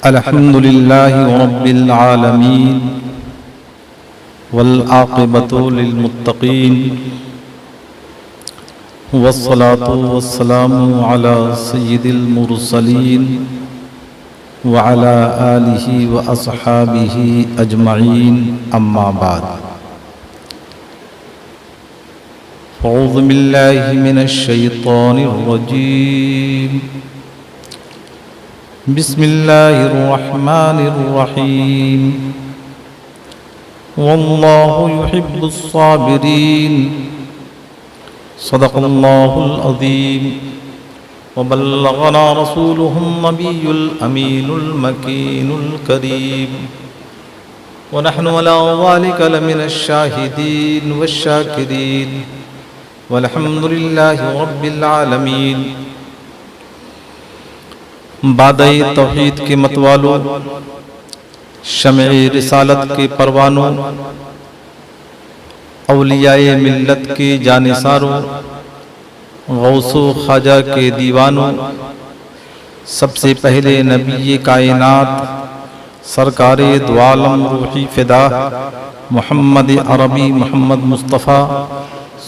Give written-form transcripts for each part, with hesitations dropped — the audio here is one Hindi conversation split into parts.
अल्हम्दुलिल्लाहि रब्बिल आलमीन वल आक़िबतु लिल मुत्तक़ीन वस्सलातु वस्सलामु अला सय्यिदिल मुरसलीन व अला आलिहि व अस्हाबिहि अजमईन अम्मा बाद। अऊज़ु बिल्लाहि मिनश शैतानिर रजीम। बिस्मिल्लाहिर रहमानिर रहीम। वल्लाहु युहिब्बुस साबिरीन। सदक़ल्लाहुल अज़ीम। व बल्लगना रसूलुहुन नबियुल अमीनुल मकीनुल करीम। व नहनु अला ज़ालिका लमिनश शाहिदीन वश्शाकिरीन वल्हम्दुलिल्लाहि रब्बिल आलमीन। बादए तौहीद के मतवालों, शमे रिसालत के परवानों, औलियाए मिल्लत के जानिसारों, गौसो ख्वाजा के दीवानों, सबसे पहले नबी कायनात सरकारे द्वालम रूही फिदा मोहम्मद अरबी मोहम्मद मुस्तफ़ा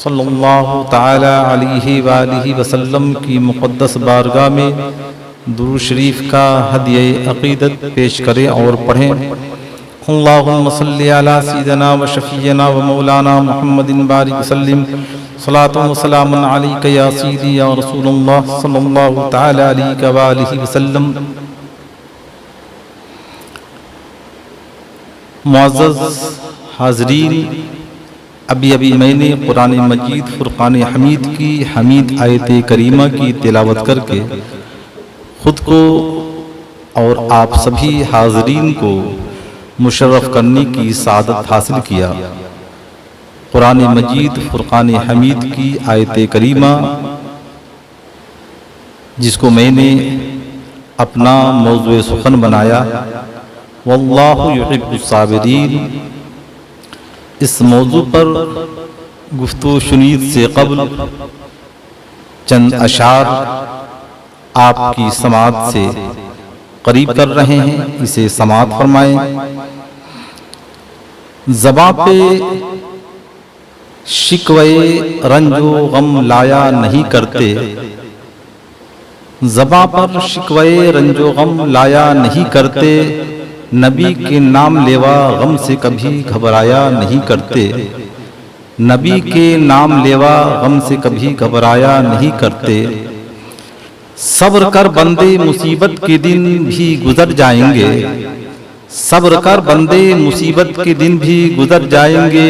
सल्लल्लाहु ताला अलैहि वालिहि वसल्लम की मुक़द्दस बारगाह में दुरूद शरीफ का हदिया अक़ीदत पेश करें और पढ़ें। अल्लाहुम्मा सल्लि अला सय्यिदिना व शफ़ीना व मौलाना मुहम्मदिन बारिक वसल्लिम सलातुन व सलामुन अलैका या सय्यिदी या रसूलल्लाह सल्लल्लाहु तआला अलैहि व आलिहि वसल्लम। मुअज़्ज़ज़ हाज़रीन, अभी मैंने कुरान मजीद फुरक़ान हमीद की हमीद आयत करीमा की तिलावत करके खुद को और आप सभी हाज़रीन को मुशर्रफ करने की सादत हासिल किया। कुरान मजीद फुरक़ान हमीद की आयत करीमा जिसको मैंने अपना मौज़ू सुख़न बनाया, वल्लाहु युहिब्बुस साबिरीन, इस मौजू पर गुफ्तगू शुनीद से क़ब्ल चंद अशार आपकी समात से करीब कर रहे हैं, इसे समात फरमाएं। ज़बां पे शिकवे रंजो गम लाया नहीं करते, ज़बां पर शिकवे रंजो गम लाया नहीं करते, नबी के नाम लेवा गम से कभी घबराया नहीं करते, नबी के नाम लेवा गम से कभी घबराया नहीं करते। सब्र कर बंदे मुसीबत के दिन भी गुजर जाएंगे, सब्र कर बंदे मुसीबत के दिन भी गुजर जाएंगे,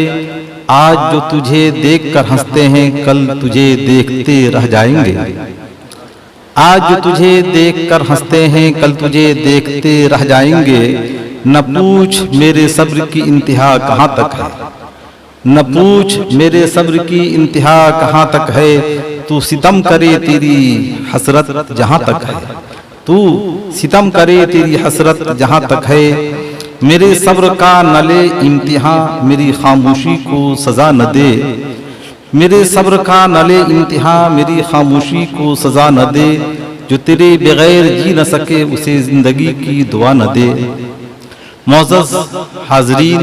आज जो तुझे देखकर हंसते हैं कल तुझे देखते रह जाएंगे, आज जो तुझे देखकर हंसते हैं कल तुझे देखते रह जाएंगे। न पूछ मेरे सब्र की इंतहा कहाँ तक है, न पूछ मेरे सब्र की इंतहा कहाँ तक है, तू सितम करे तेरी हसरत जहाँ तक है, तू सितम करे तेरी हसरत जहाँ तक है। मेरे सब्र का न ले इम्तिहान, मेरी खामोशी को सजा न दे, मेरे सब्र का न ले इम्तिहान, मेरी खामोशी को सजा न दे, जो तेरे बगैर जी न सके उसे जिंदगी की दुआ न दे। मुअज़्ज़ज़ हाज़रीन,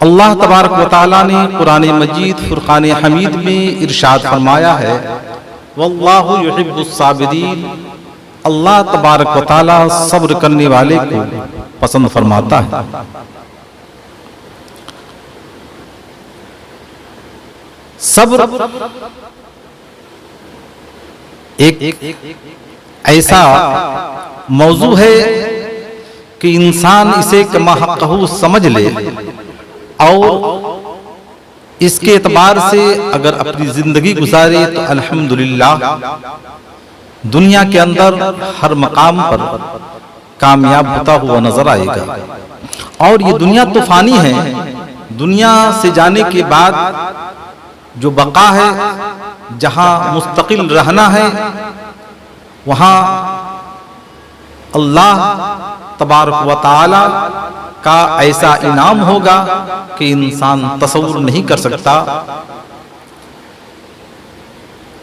अल्लाह तबारक व तआला ने कुरान मजीद फुरक़ान हमीद में इरशाद फरमाया है, वल्लाहु युहिब्बुस साबिरीन, अल्लाह तबारक व तआला सब्र करने वाले को पसंद फरमाता है। सब्र एक ऐसा मौजू है कि इंसान इसे कमाहक़हू समझ ले और इसके एतबार से अगर अपनी जिंदगी गुजारे तो अल्हम्दुलिल्लाह दुनिया के अंदर हर मकाम पर कामयाब होता हुआ नजर आएगा। और ये दुनिया तो फानी है, दुनिया से जाने के बाद जो बका है, जहां मुस्तकिल रहना है, वहां अल्लाह तबारक व तआला का ऐसा इनाम होगा कि इंसान तसव्वुर नहीं कर सकता।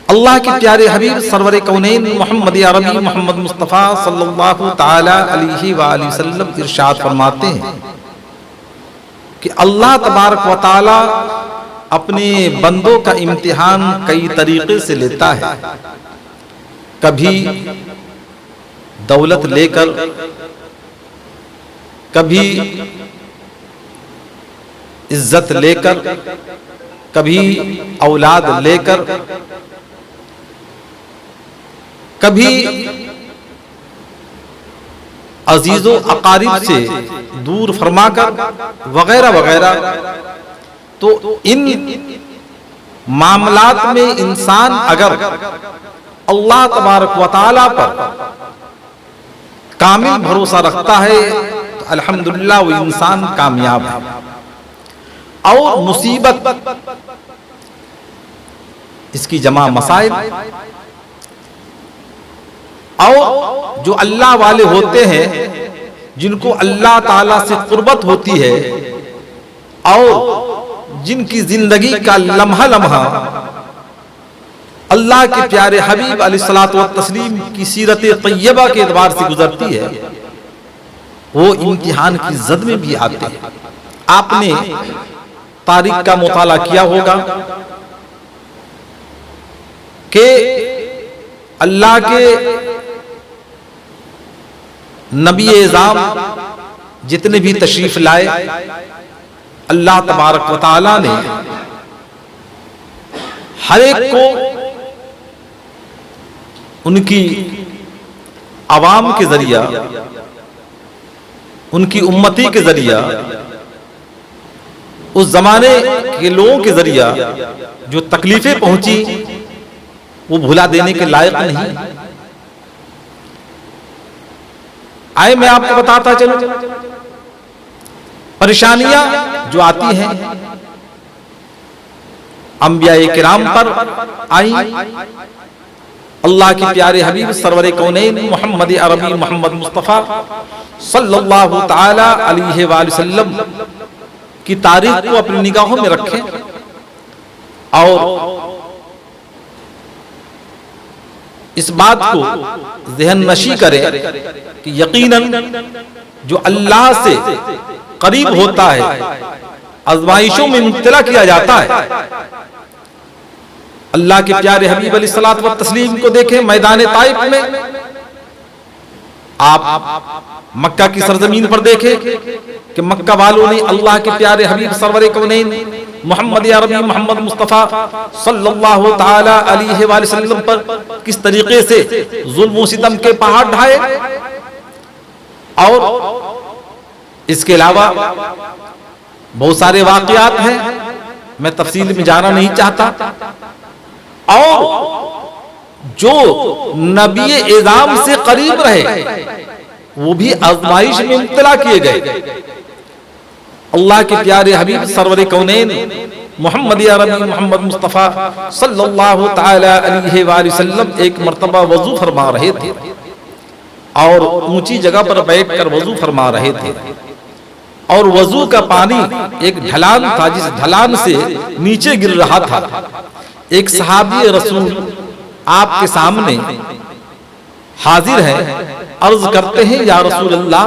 अल्लाह के प्यारे हबीब सरवर कौनैन मोहम्मद अरबी मोहम्मद मुस्तफ़ा सल्लल्लाहु ताला अलैहि वसल्लम इरशाद फरमाते हैं कि अल्लाह तबारक व तआला अपने बंदों का इम्तिहान कई तरीके से लेता है। कभी दौलत लेकर, कभी इज्जत लेकर, कभी औलाद लेकर, कभी अजीजों अकारिब से दूर फरमाकर वगैरह वगैरह। तो इन मामलात में इंसान अगर अल्लाह तबारक व तआला पर कामिल भरोसा रखता है तो अल्हम्दुलिल्लाह वो इंसान कामयाब है। और मुसीबत इसकी जमा मसाइल, और जो अल्लाह वाले होते हैं जिनको अल्लाह ताला से कुर्बत होती है और जिनकी जिंदगी का लम्हा लम्हा अल्लाह के प्यारे हबीब अलैहिस्सलातु व तस्लीम की सीरत तैयबा के एतबार से गुजरती है, वो इम्तिहान की जद में भी आते हैं। आपने तारीख का मुताला किया होगा कि अल्लाह के नबी एज़ाम जितने भी तशरीफ लाए, अल्लाह तबारक व तआला ने हर एक को उनकी अवाम के जरिया, उनकी उम्मती के जरिया, उस जमाने के लोगों के जरिया जो तकलीफें पहुंची वो भुला देने के लायक नहीं। आए मैं आपको बताता चलूं, परेशानियां जो आती हैं अंबियाए किराम पर आई। अल्लाह के प्यारे हबीब सरवर कौनैन मोहम्मद अरबी मोहम्मद मुस्तफ़ा सल्लल्लाहु ताला अलैहि वसल्लम की तारीख को अपनी निगाहों में रखें और इस बात को ज़हन नशी करें कि यकीनन जो अल्लाह से करीब होता है आज़माइशों में मुब्तला किया जाता है। अल्लाह के प्यारे हबीब अलैहिस्सलातु व तस्लीम को देखें मैदान ताइफ में, आप मक्का की सरजमीन पर देखें कि मक्का वालों ने अल्लाह के प्यारे हबीब सरवर कौनैन मोहम्मद अरबी मोहम्मद मुस्तफ़ा सल्लल्लाहु ताला अलैहि वसल्लम पर किस तरीके से जुल्म व सितम के पहाड़ ढाए। और इसके अलावा बहुत सारे वाक़यात हैं, मैं तफसील में जाना नहीं चाहता। और जो नबी एज़ाम से करीब रहे वो भी आज़माइश में मुब्तला किए गए। अल्लाह के प्यारे हबीब सरवर कौनैन मोहम्मद अरबी मोहम्मद मुस्तफ़ा सल्लल्लाहु ताला अलैहि वसल्लम एक मर्तबा वजू फरमा रहे थे और ऊंची जगह पर बैठकर वजू फरमा रहे थे और वजू का पानी एक ढलान था, जिस ढलान से नीचे गिर रहा था। एक सहाबी रसूल आपके सामने हाजिर है, अर्ज करते हैं या रसूल अल्लाह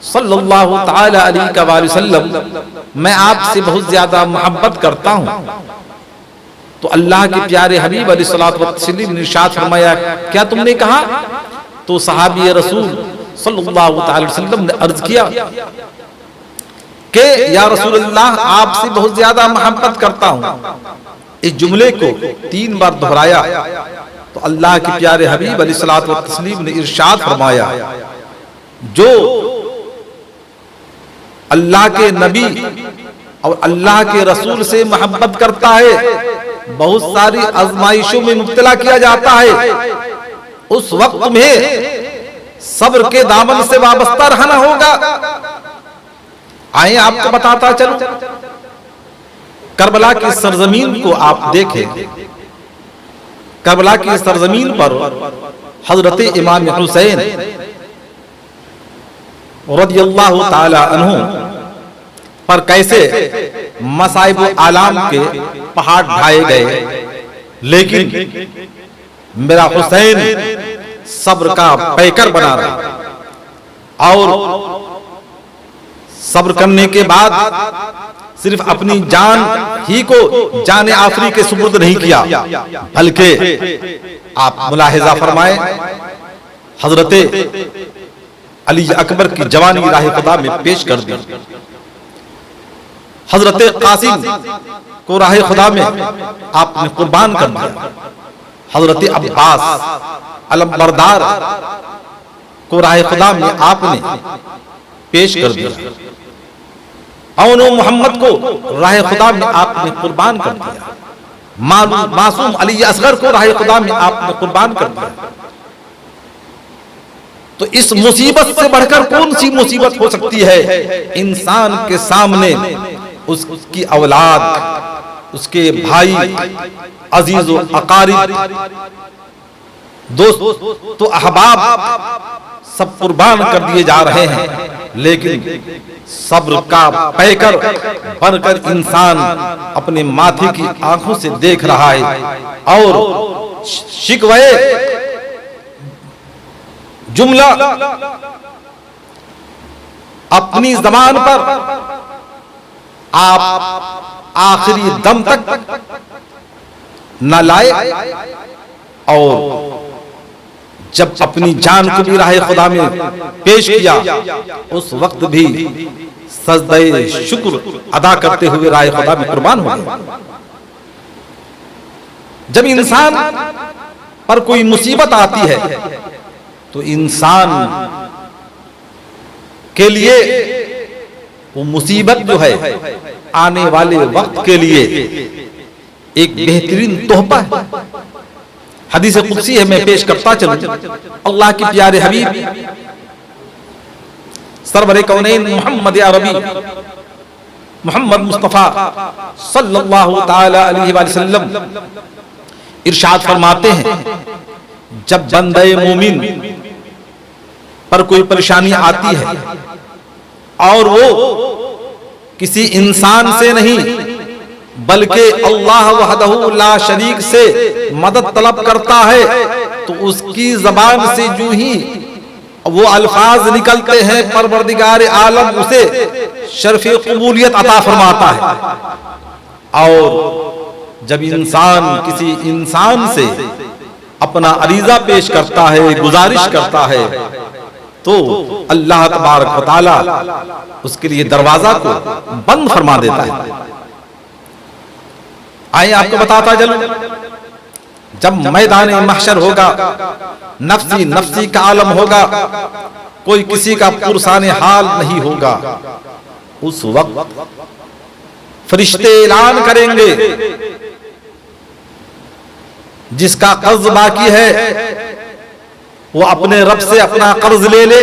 सल्लल्लाहु ताला अलैहि वसल्लम, मैं आपसे बहुत ज्यादा मोहब्बत करता हूं। तो अल्लाह के प्यारे हबीब अलैहिस्सलातु व तस्लीम ने इरशाद फरमाया, क्या तुमने कहा? तो सहाबी रसूल सल्लल्लाहु ताला अलैहि वसल्लम ने अर्ज किया कि या रसूल अल्लाह, आपसे बहुत ज्यादा मोहब्बत करता हूं। इस जुमले को 3 बार दोहराया तो अल्लाह के प्यारे हबीब अलैहिस्सलातु व तस्लीम ने इरशाद फरमाया, जो अल्लाह के नबी और अल्लाह के रसूल से मोहब्बत करता है बहुत सारी आजमाइशों में मुब्तला किया जाता है, उस वक्त में सब्र के दामन से वाबस्ता रहना होगा। आए आपको बताता चलो, करबला की सरजमीन को आप देखें। करबला की सरजमीन पर हजरत इमाम हुसैन रदियल्लाहु ताला अन्हु पर कैसे मसाइब आलाम के पहाड़ ढाए गए, लेकिन मेरा हुसैन सब्र का पैकर बना रहा और सब्र करने के बाद सिर्फ अपनी जान ही को जाने आफरी के सुपुर्द नहीं किया, बल्कि आप मुलाहिजा फरमाए हजरते अली अकबर की जवानी राह खुदा में पेश कर दी, हजरते कासिम को राह खुदा में आपने कुर्बान कर दिया, हजरते अब्बास अलमबरदार को राह खुदा में आपने पेश कर दिया, और मोहम्मद को राह खुदा में आपने कुर्बान कर दिया, मासूम अली असगर को राह खुदा में आपने कुर्बान कर दिया। तो इस मुसीबत से बढ़कर कौन सी मुसीबत हो सकती है इंसान के सामने? उसकी औलाद, उसके भाई, अजीज व अकारिब, दोस्त तो अहबाब सब कुर्बान कर दिए जा रहे हैं, लेकिन सब्र का पैकर बनकर इंसान अपने माथे की आंखों से देख रहा है और शिकवे जुमला अपनी जबान पर आप आखिरी दम तक न लाए, और जब अपनी जान को भी राह खुदा में पेश किया उस वक्त भी सजदे शुक्र अदा करते हुए राह खुदा में कुर्बान हो गए। जब इंसान पर कोई मुसीबत आती है तो इंसान के लिए वो मुसीबत जो है आने वाले वक्त के लिए एक बेहतरीन तोहफा है। हदीस कुदसी है, मैं पेश करता चलूं। अल्लाह के प्यारे हबीब सरवरे कौनैन मोहम्मद अरबी मोहम्मद मुस्तफा सल्लल्लाहु ताला अलैहि वसल्लम इरशाद फरमाते हैं, जब बंदे मोमिन पर कोई परेशानी आती है और वो किसी इंसान से नहीं बल्कि अल्लाह वहदहू ला शरीक से मदद तलब करता है, तो उसकी जबान से जो ही वो अल्फाज निकलते हैं परवरदिगार आलम उसे शर्फ़े कबूलियत अता फरमाता है। और जब इंसान किसी इंसान से अपना अरीजा पेश करता है, गुजारिश करता है, तो अल्लाह तबारक व तआला उसके लिए दरवाजा को बंद फरमा देता है। आइए आपको बताता चलूं, जब मैदान महशर होगा, नफ्सी नफ्सी का आलम होगा, कोई किसी का पुरसाने हाल नहीं होगा, उस वक्त फरिश्ते ऐलान करेंगे, जिसका कर्ज बाकी है वो अपने रब से अपना कर्ज ले ले।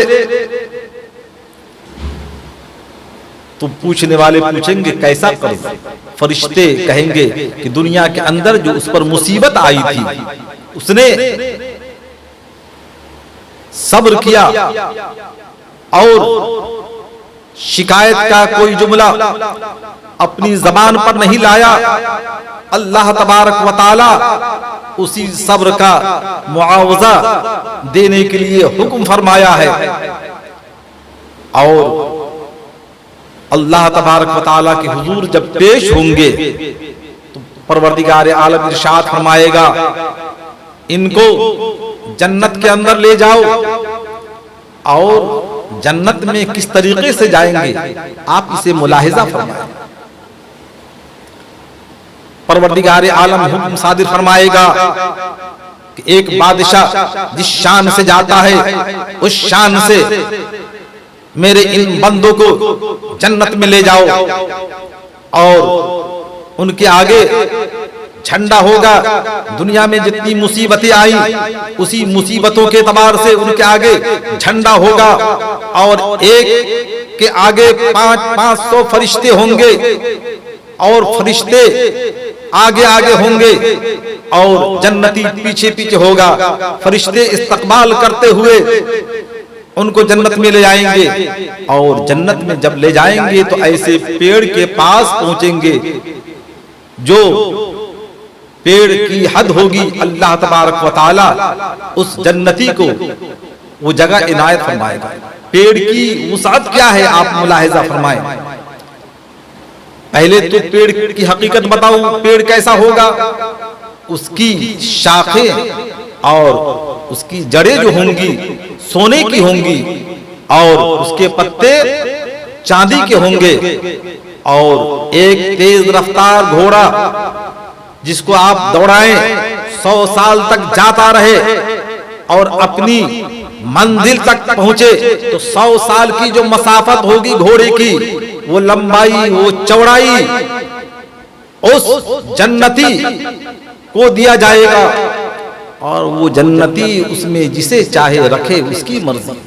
तो पूछने वाले पूछेंगे कैसा कर्ज? फरिश्ते कहेंगे कि दुनिया के अंदर जो उस पर मुसीबत आई थी उसने सब्र किया और शिकायत का कोई जुमला अपनी जबान पर नहीं लाया, अल्लाह तबारक व तआला उसी सब्र का मुआवजा देने के लिए हुक्म फरमाया है। और अल्लाह तबारक व तआला के हुजूर जब पेश होंगे तो परवरदिगार आलम इरशाद फरमाएगा, इनको जन्नत के अंदर ले जाओ। और जन्नत में किस तरीके से जाएंगे आप इसे मुलाहिजा फरमाएं। परवरदिगार आलम हुक्म सादिर फरमाएगा कि एक बादशाह जिस शान से जाता है उस शान से मेरे इन बंदों को जन्नत में ले जाओ। और उनके आगे झंडा होगा, दुनिया में जितनी मुसीबतें आई उसी मुसीबतों के तबार से उनके आगे झंडा होगा। और एक के आगे 500 फरिश्ते होंगे और फरिश्ते आगे आगे होंगे और जन्नती पीछे पीछे होगा। फरिश्ते इस्तकबाल करते हुए उनको जन्नत में ले जाएंगे। और जन्नत में जब ले जाएंगे तो ऐसे पेड़ के पास पहुंचेंगे जो पेड़ की हद होगी, अल्लाह तबारक व तआला उस जन्नती को वो जगह इनायत फरमाएगा। पेड़ की वुसअत क्या है आप मुलाहिजा फरमाएं। पहले तो पेड़ की हकीकत बताऊं, पेड़ कैसा होगा। उसकी शाखें और उसकी जड़ें जो होंगी सोने की होंगी और उसके पत्ते चांदी के होंगे और एक तेज रफ्तार घोड़ा जिसको आप दौड़ाएं 100 साल तक जाता रहे और अपनी मंजिल तक पहुंचे तो 100 साल की जो मसाफत होगी घोड़े की, वो लंबाई वो चौड़ाई उस जन्नती को दिया जाएगा और वो जन्नती उसमें जिसे चाहे रखे, उसकी मर्जी।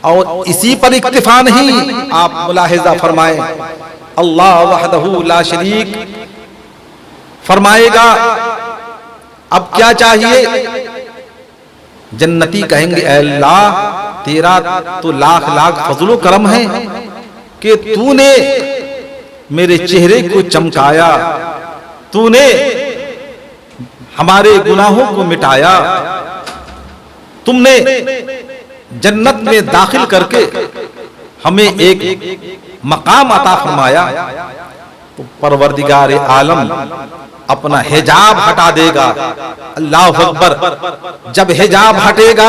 और इसी पर इक्तिफा नहीं, आप मुलाहिजा फरमाएं, अल्लाह वहदहू ला शरीक फरमाएगा अब क्या चाहिए। जन्नती कहेंगे ऐ अल्लाह तेरा तो लाख लाख फजलो करम है कि तूने मेरे चेहरे को चमकाया, तूने हमारे गुनाहों को मिटाया, तुमने जन्नत में दाखिल करके हमें एक मकाम अता फरमाया। तो परवरदिगार आलम अपना हिजाब हटा देगा। अल्लाह अकबर। जब हिजाब हटेगा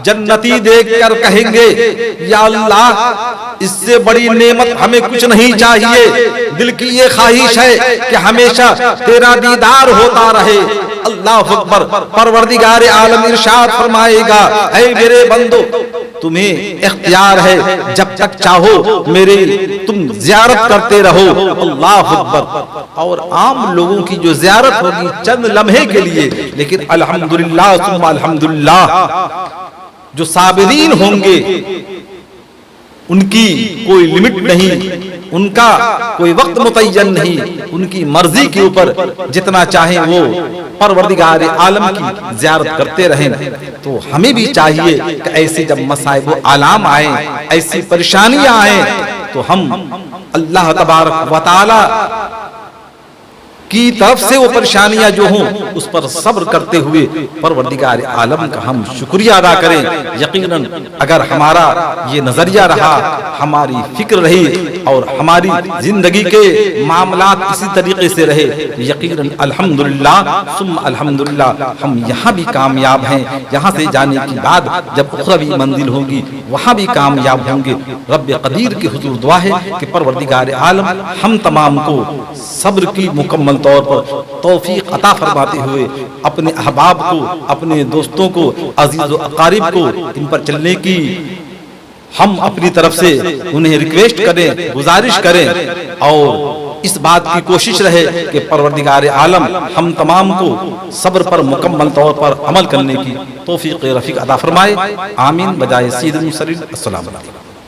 जन्नती देखकर कहेंगे या अल्लाह इससे बड़ी नेमत हमें कुछ नहीं चाहिए, दिल की ये ख्वाहिश है कि हमेशा तेरा दीदार होता रहे। अल्लाह अकबर। परवरदिगार आलम इरशाद फरमाएगा ऐ मेरे बंदो तुम्हें इख्तियार है, जब तक चाहो मेरे तुम ज़ियारत करते रहो। अल्लाह अकबर। और आम लोगों की जो ज़ियारत होगी चंद लम्हे के लिए, लेकिन अल्हम्दुलिल्लाह सुम्मा अल्हम्दुलिल्लाह जो साबिरीन होंगे उनकी कोई लिमिट नहीं, उनका कोई वक्त मुतय्यन नहीं, उनकी मर्जी के ऊपर जितना चाहे वो परवरदिगार आलम की ज़ियारत करते रहें। तो हमें भी चाहिए कि ऐसे जब मसाइब आलाम आए, ऐसी परेशानियां आए तो हम अल्लाह तबारक व तआला की तरफ से वो परेशानियां जो हों उस पर सब्र करते हुए परवरदिगार आलम का हम शुक्रिया अदा करें। यकीनन अगर हमारा ये नजरिया रहा, हमारी फिक्र रही और हमारी जिंदगी के मामलात इसी तरीके से रहे, यकीनन अल्हम्दुलिल्लाह सुम्मा अल्हम्दुलिल्लाह हम यहाँ भी कामयाब हैं। यहाँ से जाने के बाद जब उखरवी मंजिल होगी वहाँ भी कामयाब होंगे। रब्बे कदीर की हुजूर दुआ है कि परवरदिगार आलम हम तमाम को सब्र की मुकम्मल तौर पर तौफीक अता फरमाते हुए अपने अहबाब को, अपने दोस्तों को, अजीज व अकारिब को इन पर चलने की हम अपनी तरफ से उन्हें रिक्वेस्ट करें, गुजारिश करें और इस बात की कोशिश रहे कि परवरदिगार आलम हम तमाम को सब्र पर मुकम्मल तौर पर अमल करने की तौफीक रफीक अता फरमाए। आमीन। बजाय सय्यदुल मुरसलीन। अस्सलामु अलैकुम।